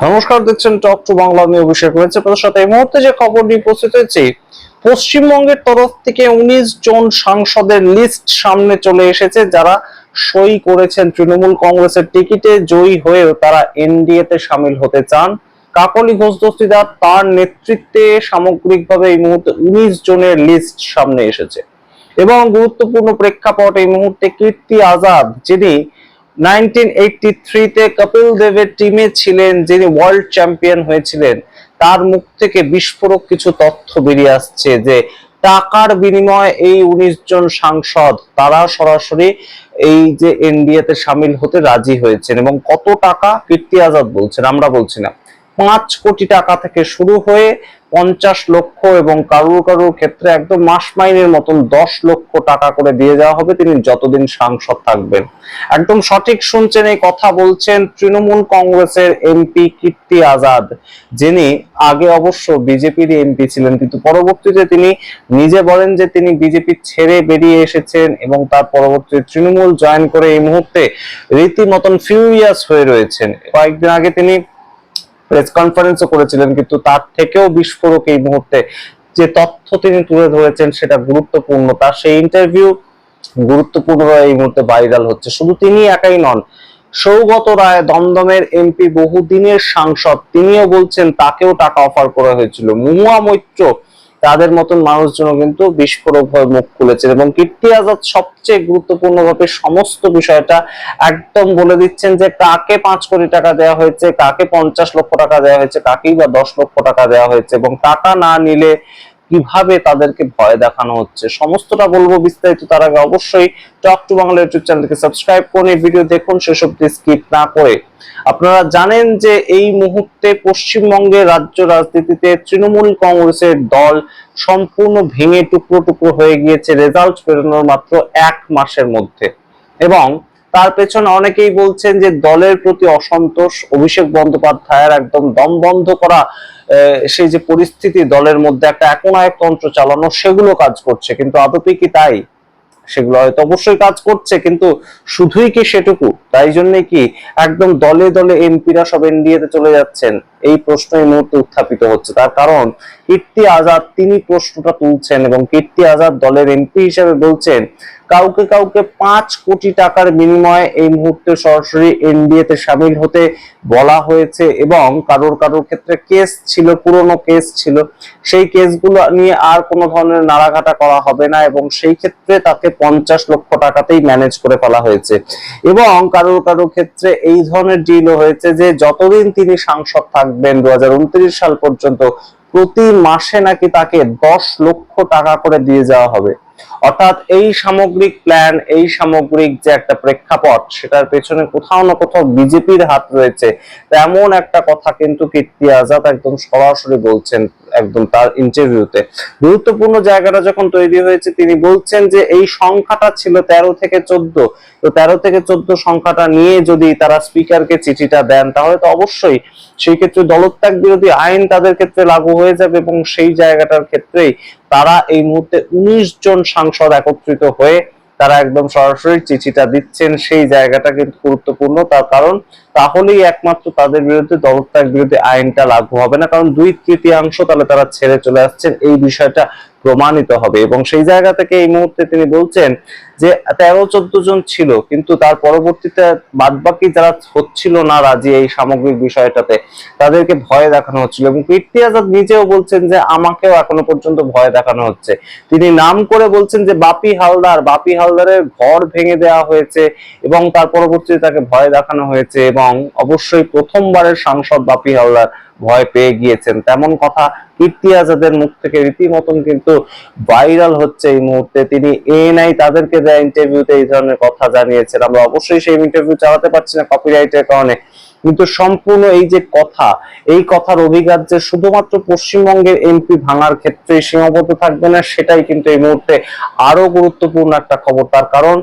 নমস্কার, দেখছেন talk to Bangla. আমি অভিষেক রয়েছে আপনাদের সাথে। এই মুহূর্তে যে খবর নিয়ে উপস্থিত হয়েছি, পশ্চিমবঙ্গের তরফ থেকে 19 জন সাংসদের লিস্ট সামনে চলে এসেছে, যারা সই করেছেন তৃণমূল কংগ্রেসের টিকিটে জয়ী হয়েও তারা এনডিএ তে সামিল হতে চান। কাকলি ঘোষ দস্তিদার তার নেতৃত্বে সামগ্রিকভাবে এই মুহূর্তে 19 জনের লিস্ট সামনে এসেছে। এবং গুরুত্বপূর্ণ প্রেক্ষাপট এই মুহূর্তে কীর্তি আজাদ, যিনি 1983 তে কপিল দেবের টিমে ছিলেন, যিনি ওয়ার্ল্ড চ্যাম্পিয়ন হয়েছিলেন, তার মুখ থেকে বিস্ফোরক কিছু তথ্য বেরিয়ে আসছে যে টাকার বিনিময়ে এই 19 জন সাংসদ তারা সরাসরি এই যে এনডিএ তে সামিল হতে রাজি হয়েছেন। এবং কত টাকা কীর্তি আজাদ বলছেন, আমরা বলছি না। 5 কোটি টাকা থেকে শুরু হয়ে 50 লক্ষ এবং কারুর ক্ষেত্রে একদম মাস মাইনের মতন 10 লক্ষ টাকা করে দিয়ে দেওয়া হবে তিনি যতদিন সাংসদ থাকবেন। একদম সঠিক শুনছেন, এই কথা বলছেন তৃণমূল কংগ্রেসের এমপি কীর্তি আজাদ, যিনি আগে অবশ্য বিজেপির এমপি ছিলেন, কিন্তু পরবর্তীতে তিনি নিজে বলেন যে তিনি বিজেপি ছেড়ে বেরিয়ে এসেছেন এবং তার পরবর্তীতে তৃণমূল জয়েন করে এই মুহূর্তে রীতিমতন ফিউরিয়াস হয়ে রয়েছেন। কয়েকদিন আগে তিনি প্রেস কনফারেন্সও করেছিলেন, কিন্তু তার থেকেও বিস্ফোরক এই মুহূর্তে যে তথ্য তিনি তুলে ধরেছেন সেটা গুরুত্বপূর্ণ। তার সেই ইন্টারভিউ গুরুত্বপূর্ণ এই মুহূর্তে ভাইরাল হচ্ছে। শুধু তিনি একাই নন, সৌগত রায় দমদমের এমপি, বহুদিনের সাংসদ, তিনিও বলছেন তাকেও টাকা অফার করা হয়েছিল। মহুয়া মৈত্র, তাদের মতন মানুষজন কিন্তু বিস্ফোরক হয়ে মুখ খুলেছেন। এবং কীর্তি আজাদ সবচেয়ে গুরুত্বপূর্ণ ভাবে সমস্ত বিষয়টা একদম বলে দিচ্ছেন যে কাকে 5 কোটি টাকা দেওয়া হয়েছে, কাকে 50 লক্ষ টাকা দেওয়া হয়েছে, কাকেই বা 10 লক্ষ টাকা দেওয়া হয়েছে, এবং টাকা না নিলে কিভাবে তাদেরকে ভয় দেখানো হচ্ছে। সমস্তটা বলবো বিস্তারিত। তার আগে অবশ্যই টক টু বাংলা ইউটিউব চ্যানেলকে সাবস্ক্রাইব করুন, এই ভিডিও দেখুন শেষ অবধি স্কিপ না করে। আপনারা জানেন যে এই মুহূর্তে পশ্চিমবঙ্গের রাজ্য রাজনীতিতে তৃণমূল কংগ্রেসের দল সম্পূর্ণ ভেঙে টুকরো টুকরো হয়ে গিয়েছে রেজাল্ট বেরোনোর মাত্র 1 মাসের মধ্যে। এবং তার পেছনে অনেকেই বলছেন যে দলের প্রতি অসন্তোষ, অভিষেক বন্দ্যোপাধ্যায়ের একদম দম বন্ধ করা সেই যে পরিস্থিতি দলের মধ্যে একটা একনায়কতন্ত্র চালানো, সেগুলো কাজ করছে। কিন্তু আদতে কি তাই? সেগুলো হয়তো অবশ্যই কাজ করছে, কিন্তু শুধুই কি সেটুকু? তাই জন্য কি একদম দলে দলে এমপিরা সব এনডিএ তে চলে যাচ্ছেন? এই প্রশ্ন এই মুহূর্তে উত্থাপিত হচ্ছে। তার কারণ কীর্তি আজাদ তিনি প্রশ্নটা তুলছেন, এবং কীর্তি আজাদ দলের এমপি হিসেবে বলছেন কাউকে কাউকে 5 কোটি টাকার বিনিময়ে এই মুহূর্তে সরাসরি এনডিএ তে সামিল হতে বলা হয়েছে। এবং কারোর ক্ষেত্রে কেস ছিল, পুরনো কেস ছিল, সেই কেসগুলো নিয়ে আর কোনো ধরনের নাড়াঘাটা করা হবে না, এবং সেই ক্ষেত্রে তাকে 50 লক্ষ টাকাতেই ম্যানেজ করে ফেলা হয়েছে। এবং কারোর ক্ষেত্রে এই ধরনের ডিলও হয়েছে যে যতদিন তিনি সাংসদ থাকবেন 2029 সাল পর্যন্ত প্রতি মাসে নাকি তাকে 10 লক্ষ টাকা করে দিয়ে যাওয়া হবে। অর্থাৎ এই সামগ্রিক প্ল্যান, এই সামগ্রিক যে একটা প্রেক্ষাপট, সেটার পেছনে কোথাও না কোথাও বিজেপির হাত রয়েছে, তেমন একটা কথা কিন্তু কীর্তি আজাদ একদম সরাসরি বলছেন একদম তার ইন্টারভিউতে। গুরুত্বপূর্ণ জায়গাটা যখন তৈরি হয়েছে, তিনি বলছেন যে এই সংখ্যাটা ছিল 13 থেকে 14। তো 13 থেকে 14 সংখ্যাটা নিয়ে যদি তারা স্পিকারকে চিঠিটা দেন, তাহলে তো অবশ্যই সেই ক্ষেত্রে দলত্যাগ বিরোধী আইন তাদের ক্ষেত্রে লাগু হয়ে যাবে। এবং সেই জায়গাটার ক্ষেত্রেই তারা এই মুহূর্তে 19 জন সাংসদ একত্রিত হয়ে তারা একদম সরাসরি চিঠিটা দিচ্ছেন। সেই জায়গাটা কিন্তু গুরুত্বপূর্ণ, তার কারণ তাহলেই একমাত্র তাদের বিরুদ্ধে দলত্যাগ বিরোধী আইনটা লাগু হবে না, কারণ 2/3 তাহলে তারা ছেড়ে চলে আসছেন, এই বিষয়টা প্রমাণিত হবে। এবং সেই জায়গা থেকে এই মুহূর্তে তিনি বলছেন যে 13-14 জন ছিল, কিন্তু তার পরবর্তীতে বাদবাকি যারা হচ্ছিল না রাজি এই সামগ্রিক বিষয়টাতে, তাদেরকে ভয় দেখানো হচ্ছিল। এবং কীর্তি আজাদ নিজেও বলছেন যে আমাকেও এখনো পর্যন্ত ভয় দেখানো হচ্ছে। তিনি নাম করে বলছেন যে বাপি হালদারের ঘর ভেঙে দেওয়া হয়েছে এবং তার পরবর্তীতে তাকে ভয় দেখানো হয়েছে। এবং অবশ্যই প্রথমবারের সাংসদ বাপি হালদার ভয় পেয়ে গিয়েছেন, তেমন কথা কীর্তি আজাদের মুখ থেকে রীতিমতন কিন্তু ভাইরাল হচ্ছে এই মুহূর্তে। তিনি এএনআই তাদেরকে দেয়া ইন্টারভিউতে এই ধরনের কথা জানিয়েছেন। আমরা অবশ্যই সেই ইন্টারভিউ চালাতে পারছি না কপিরাইটের কারণে, কিন্তু সম্পূর্ণ এই যে কথা, এই কথার অভিঘাত যে শুধুমাত্র পশ্চিমবঙ্গের এমপি ভাঙার ক্ষেত্রে সীমাবদ্ধ থাকবে না, সেটাই কিন্তু এই মুহূর্তে আরো গুরুত্বপূর্ণ একটা খবর। তার কারণ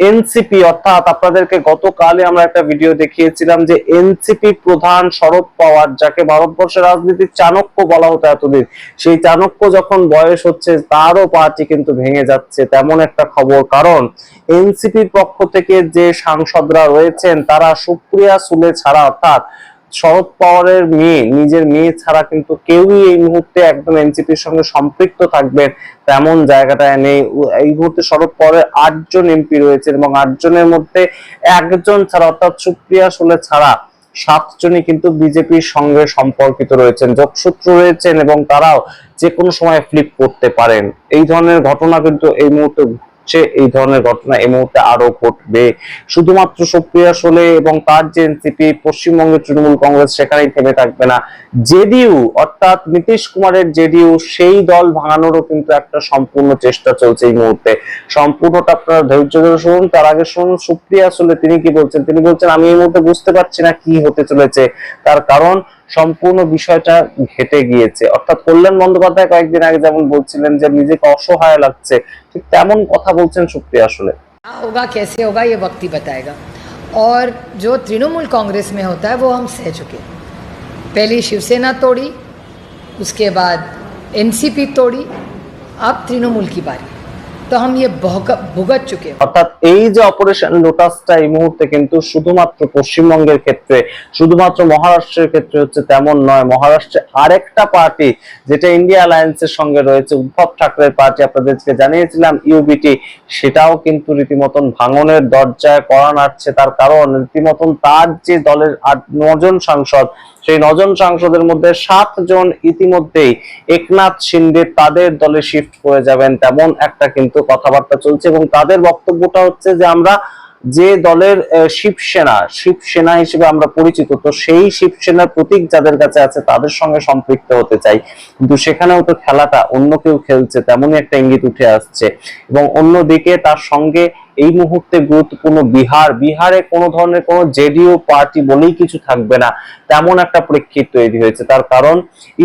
এনসিপি, অর্থাৎ আপনাদেরকে গতকালে আমরা একটা ভিডিও দেখিয়েছিলাম যে এনসিপি প্রধান শরদ পাওয়ার, যাকে ভারতবর্ষের রাজনীতির চাণক্য বলা হতো এতদিন, সেই চাণক্য যখন বয়স হচ্ছে তারও পার্টি কিন্তু ভেঙে যাচ্ছে, তেমন একটা খবর। কারণ এনসিপির পক্ষ থেকে যে সাংসদরা রয়েছেন তারা সুপ্রিয়া সুলে ছাড়া, অর্থাৎ শরদ পাওয়ারের মেয়ে, নিজের মেয়ে ছাড়া কিন্তু কেউই এই মুহূর্তে একদম এনসিপির সঙ্গে সম্পৃক্ত থাকবেন তেমন জায়গাটায় নেই। এই মুহূর্তে শরদ পাওয়ারের 8জন এমপি রয়েছে এবং 8জনের মধ্যে একজন ছাড়া অর্থাৎ সুপ্রিয়া সুলে ছাড়া 7জনই কিন্তু বিজেপির সঙ্গে সম্পর্কিত রয়েছেন, যোগসূত্র রয়েছেন এবং তারাও যে কোনো সময় ফ্লিপ করতে পারেন। এই ধরনের ঘটনা কিন্তু এই মুহূর্তে এই ধরনের ঘটনা এই মুহূর্তে আরো ঘটবে। শুধুমাত্র সুপ্রিয়া সুলে এবং তার যে এনসিপি পশ্চিমবঙ্গের তৃণমূল কংগ্রেস সেখানেই থেমে থাকবে না, জেডিইউ অর্থাৎ নীতিশ কুমারের জেডিইউ সেই দল ভাঙানোরও কিন্তু একটা সম্পূর্ণ চেষ্টা চলছে এই মুহূর্তে। সম্পূর্ণটা আপনারা ধৈর্য ধরে শুনুন। তার আগে শুনুন সুপ্রিয়া সুলে তিনি কি বলছেন। তিনি বলছেন, আমি এই মুহূর্তে বুঝতে পারছি না কি হতে চলেছে, তার কারণ সম্পূর্ণ বিষয়টা ঘেটে গিয়েছে। অর্থাৎ কল্যাণ বন্দ্যোপাধ্যায় কয়েকদিন আগে যেমন বলছিলেন যে নিজেকে অসহায় লাগছে, ঠিক তেমন কথা বলছেন সুপ্রিয়া সুলে। होगा कैसे होगा ये वक्त ही बताएगा, और जो तृणमूल कांग्रेस में होता है वो हम सह चुके। पहले शिवसेना तोड़ी, उसके बाद एनसीपी तोड़ी, अब तृणमूल की बारी, तो हम ये भुगत चुके हैं। অর্থাৎ এই যে অপারেশন লোটাসটা এই মুহূর্তে কিন্তু শুধুমাত্র পশ্চিমবঙ্গের ক্ষেত্রে, শুধুমাত্র মহারাষ্ট্রের ক্ষেত্রে হচ্ছে তেমন নয়। মহারাষ্ট্রে আরেকটা পার্টি যেটা ইন্ডিয়া অ্যালায়েন্সের সঙ্গে রয়েছে, উদ্ধব ঠাকরের পার্টি, আপনাদেরকে জানিয়েছিলাম ইউবিটি, সেটাও কিন্তু রীতিমতন ভাঙনের দরজায় কড়া নাড়ছে। তার কারণ রীতিমতন তার যে দলের 9জন সাংসদ, সেই 9জন সাংসদের মধ্যে 7জন ইতিমধ্যেই একনাথ শিন্ডে তাদের দলে শিফট করে যাবেন তেমন একটা কিন্তু কথাবার্তা চলছে। এবং তাদের বক্তব্যটা হচ্ছে যে আমরা যে দলের শিবসেনা হিসেবে আমরা পরিচিত, তো সেই শিবসেনার প্রতীক যাদের কাছে আছে তাদের সঙ্গে সম্পৃক্ত হতে চাই, কিন্তু সেখানেও তো খেলাটা অন্য কেউ খেলছে তেমনই একটা ইঙ্গিত উঠে আসছে। এবং অন্যদিকে তার সঙ্গে এই মুহূর্তে গুরুত্বপূর্ণ বিহারে কোনো ধরনের কোনো জেডিইউ পার্টি বলেই কিছু থাকবে না তেমন একটা প্রেক্ষিত তৈরি হয়েছে। তার কারণ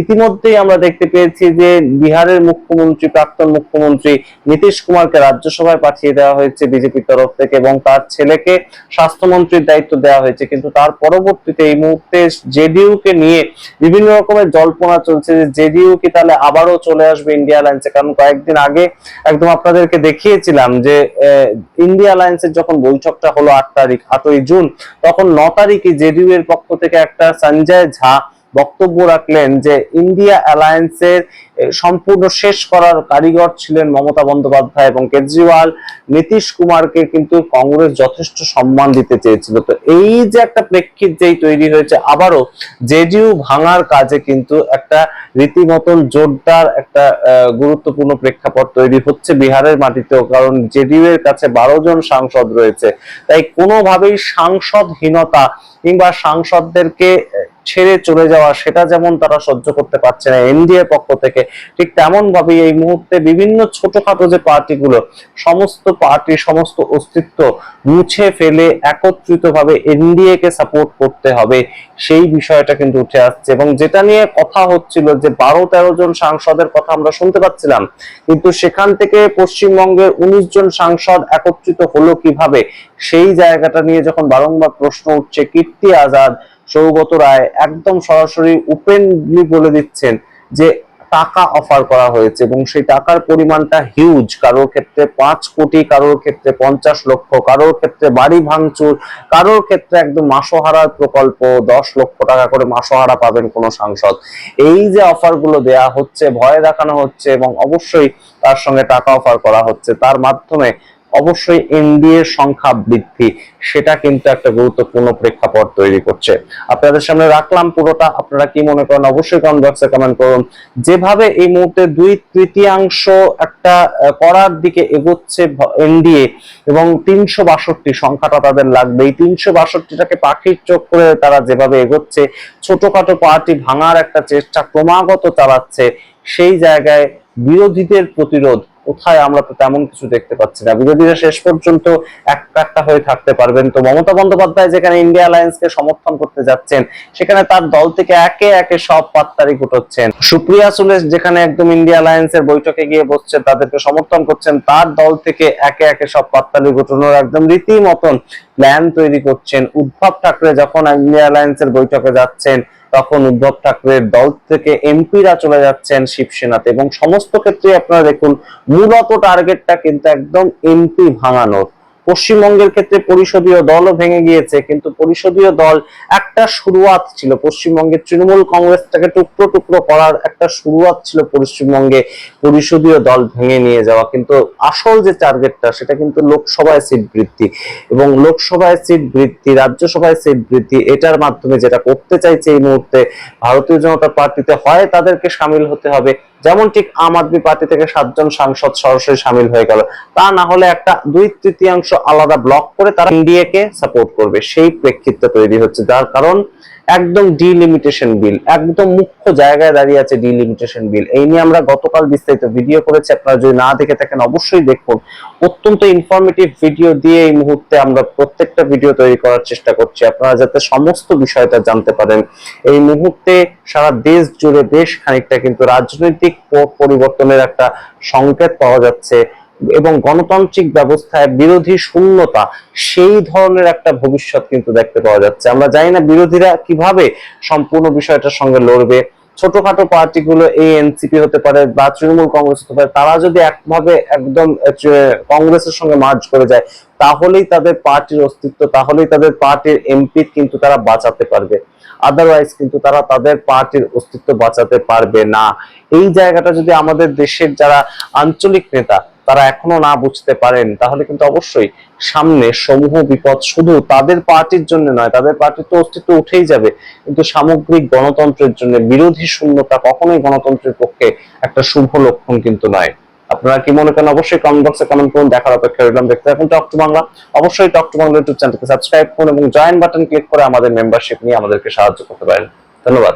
ইতিমধ্যেই আমরা দেখতে পেয়েছি যে বিহারের মুখ্যমন্ত্রী, প্রাক্তন মুখ্যমন্ত্রী নীতিশ কুমারকে রাজ্যসভায় পাঠিয়ে দেওয়া হয়েছে বিজেপির তরফ থেকে এবং তার ছেলেকে স্বাস্থ্যমন্ত্রীর দায়িত্ব দেওয়া হয়েছে। কিন্তু তার পরবর্তীতে এই মুহূর্তে জেডিইউ কে নিয়ে বিভিন্ন রকমের জল্পনা চলছে যে জেডিইউ কি তাহলে আবারও চলে আসবে ইন্ডিয়া অ্যালায়েন্সে। কারণ কয়েকদিন আগে একদম আপনাদেরকে দেখিয়েছিলাম যে ইন্ডিয়া অ্যালায়েন্সের যখন বৈঠকটা হলো 8ই জুন, তখন 9 তারিখে জেডিইউ এর পক্ষ থেকে একটা সঞ্জয় ঝা বক্তব্য রাখলেন যে ইন্ডিয়া অ্যালায়েন্সের সম্পূর্ণ শেষ করার কারিগর ছিলেন মমতা বন্দ্যোপাধ্যায় এবং কেজরিওয়াল। নীতিশ কুমারকে কিন্তু কংগ্রেস যথেষ্ট সম্মান দিতে চেয়েছিল। তো এই যে একটা প্রেক্ষিত যেই তৈরি হয়েছে, আবারও জেডিইউ ভাঙার কাজে কিন্তু একটা রীতিমতন জোরদার একটা গুরুত্বপূর্ণ প্রেক্ষাপট তৈরি হচ্ছে বিহারের মাটিতেও। কারণ জেডিইউ এর কাছে 12জন সাংসদ রয়েছে, তাই কোনোভাবেই সাংসদহীনতা কিংবা সাংসদদেরকে ছেড়ে চলে যাওয়া সেটা যেমন তারা সহ্য করতে পারছে না এনডিএ পক্ষ থেকে, ঠিক তেমন ভাবে এই মুহূর্তে বিভিন্ন ছোটখাটো যে পার্টিগুলো, সমস্ত পার্টি সমস্ত অস্তিত্ব মুছে ফেলে একত্রিত ভাবে এনডিএ কে সাপোর্ট করতে হবে সেই বিষয়টা কিন্তু উঠে আসছে। এবং যেটা নিয়ে কথা হচ্ছিল যে 12-13 জন সাংসদের কথা আমরা শুনতে পাচ্ছিলাম, কিন্তু সেখান থেকে পশ্চিমবঙ্গের 19 জন সাংসদ একত্রিত হলো কিভাবে, সেই জায়গাটা নিয়ে যখন বারংবার প্রশ্ন উঠছে, কীর্তি আজাদ, সৌগত রায় একদম সরাসরি ওপেনলি বলে দিচ্ছেন যে টাকা অফার করা হয়েছে এবং সেই টাকার পরিমাণটা হিউজ। কারোর ক্ষেত্রে 5 কোটি, কারোর ক্ষেত্রে 50 লক্ষ, কারোর ক্ষেত্রে বাড়ি ভাঙচুর, কারোর ক্ষেত্রে একদম মাসোহারার প্রকল্প, 10 লক্ষ টাকা করে মাসোহারা পাবেন কোন সাংসদ। এই যে অফার গুলো দেয়া হচ্ছে, ভয় দেখানো হচ্ছে এবং অবশ্যই তার সঙ্গে টাকা অফার করা হচ্ছে, তার মাধ্যমে অবশ্যই এনডিএ সংখ্যা বৃদ্ধি, সেটা কিন্তু একটা গুরুত্বপূর্ণ প্রেক্ষাপট তৈরি করছে। আপনাদের সামনে রাখলাম পুরোটা, আপনারা কি মনে করেন অবশ্যই কমেন্ট বক্সে কমেন্ট করুন। যেভাবে এই মুহূর্তে 2/3 একটা করার দিকে এগোচ্ছে এনডিএ এবং 362 সংখ্যাটা তাদের লাগবে, এই 362টাকে পাখির চোখ করে তারা যেভাবে এগোচ্ছে, ছোটখাটো পার্টি ভাঙার একটা চেষ্টা ক্রমাগত চালাচ্ছে, সেই জায়গায় বিরোধীদের প্রতিরোধ কোথায় আমরা তো তেমন কিছু দেখতে পাচ্ছি না। বিরোধীরা শেষ পর্যন্ত একটা হয়ে থাকতে পারবেন। তো মমতা বন্দ্যোপাধ্যায় যেখানে ইন্ডিয়া অ্যালায়েন্সকে সমর্থন করতে যাচ্ছেন, সেখানে তার দল থেকে একে একে সব পাত্তারি ঘুটোচ্ছেন। সুপ্রিয়া সুলে যেখানে একদম ইন্ডিয়া অ্যালায়েন্সের বৈঠকে গিয়ে বসছেন, তাদেরকে সমর্থন করছেন, তার দল থেকে একে একে সব পাত্তালি ঘুটানোর একদম রীতিমতন প্ল্যান তৈরি করছেন। উদ্ধব ঠাকরে যখন ইন্ডিয়া অ্যালায়েন্সের বৈঠকে যাচ্ছেন, তখন উদ্ধব ঠাকরের দল থেকে এমপিরা চলে যাচ্ছেন শিবসেনাতে এবং সমস্ত ক্ষেত্রে আপনারা দেখুন মূলত টার্গেটটা কিন্তু একদম এমপি ভাঙানোর। পশ্চিমবঙ্গের ক্ষেত্রে পরিষদীয় দলও ভেঙে গিয়েছে, কিন্তু পরিষদীয় দল একটা শুরুয়াত ছিল, পশ্চিমবঙ্গের তৃণমূল কংগ্রেসটাকে টুকরো টুকরো করার একটা শুরুয়াত ছিল পশ্চিমবঙ্গে পরিষদীয় দল ভেঙে নিয়ে যাওয়া। কিন্তু আসল যে টার্গেটটা সেটা কিন্তু লোকসভায় সিট বৃদ্ধি, এবং লোকসভায় সিট বৃদ্ধি, রাজ্যসভায় সিট বৃদ্ধি, এটার মাধ্যমে যেটা করতে চাইছে এই মুহূর্তে ভারতীয় জনতা পার্টিতে, হয় তাদেরকে সামিল হতে হবে, যেমন ঠিক আম আদমি পার্টি থেকে 7 জন সাংসদ সরাসরি সামিল হয়ে গেল, তা না হলে একটা 2/3 আলাদা ব্লক করে তারা এনডিএ কে সাপোর্ট করবে, সেই প্রেক্ষিতে তৈরি হচ্ছে। যার কারণ একদম ডিলিমিটেশন বিল, একদম মুখ্য জায়গায় দাঁড়িয়ে আছে ডিলিমিটেশন বিল। এই নিয়ে আমরা গতকাল বিস্তারিত ভিডিও করেছি, আপনারা যদি না দেখে থাকেন অবশ্যই দেখুন। অত্যন্ত ইনফরমেটিভ ভিডিও দিয়ে এই মুহূর্তে আমরা প্রত্যেকটা ভিডিও তৈরি করার চেষ্টা করছি, আপনারা যাতে সমস্ত বিষয়টা জানতে পারেন। এই মুহূর্তে সারা দেশ জুড়ে বেশ খানিকটা কিন্তু রাজনৈতিক পরিবর্তনের একটা সংকেত পাওয়া যাচ্ছে, এবং গণতান্ত্রিক ব্যবস্থায় বিরোধী শূন্যতা, সেই ধরনের একটা ভবিষ্যৎ কিন্তু দেখতে পাওয়া যাচ্ছে। আমরা জানি না বিরোধীরা কিভাবে সম্পূর্ণ বিষয়টার সঙ্গে লড়বে। ছোটখাটো পার্টিগুলো এই এনসিপি হতে পারে বা তৃণমূল কংগ্রেস হতে পারে, তারা যদি একভাবে একদম কংগ্রেসের সঙ্গে মার্জ করে যায়, তাহলেই তাদের পার্টির অস্তিত্ব, তাহলেই তাদের পার্টির এমপি কিন্তু তারা বাঁচাতে পারবে, আদারওয়াইজ কিন্তু তারা তাদের পার্টির অস্তিত্ব বাঁচাতে পারবে না। এই জায়গাটা যদি আমাদের দেশের যারা আঞ্চলিক নেতা তারা এখনো না বুঝতে পারেন, তাহলে কিন্তু অবশ্যই সামনে সমূহ বিপদ শুধু তাদের পার্টির জন্য নয়, তাদের পার্টির তো অস্তিত্ব উঠেই যাবে, কিন্তু সামগ্রিক গণতন্ত্রের জন্য বিরোধী শূন্যতা কখনোই গণতন্ত্রের পক্ষে একটা শুভ লক্ষণ কিন্তু নয়। আপনারা কি মনে করেন অবশ্যই কমেন্ট বক্সে কমেন্ট করুন। দেখার অপেক্ষা রইলাম, দেখতে থাকুন টক টু বাংলা। অবশ্যই টক টু বাংলা ইউটিউব চ্যানেলকে সাবস্ক্রাইব করুন এবং জয়েন বাটন ক্লিক করে আমাদের মেম্বারশিপ নিয়ে আমাদেরকে সাহায্য করতে পারেন। ধন্যবাদ।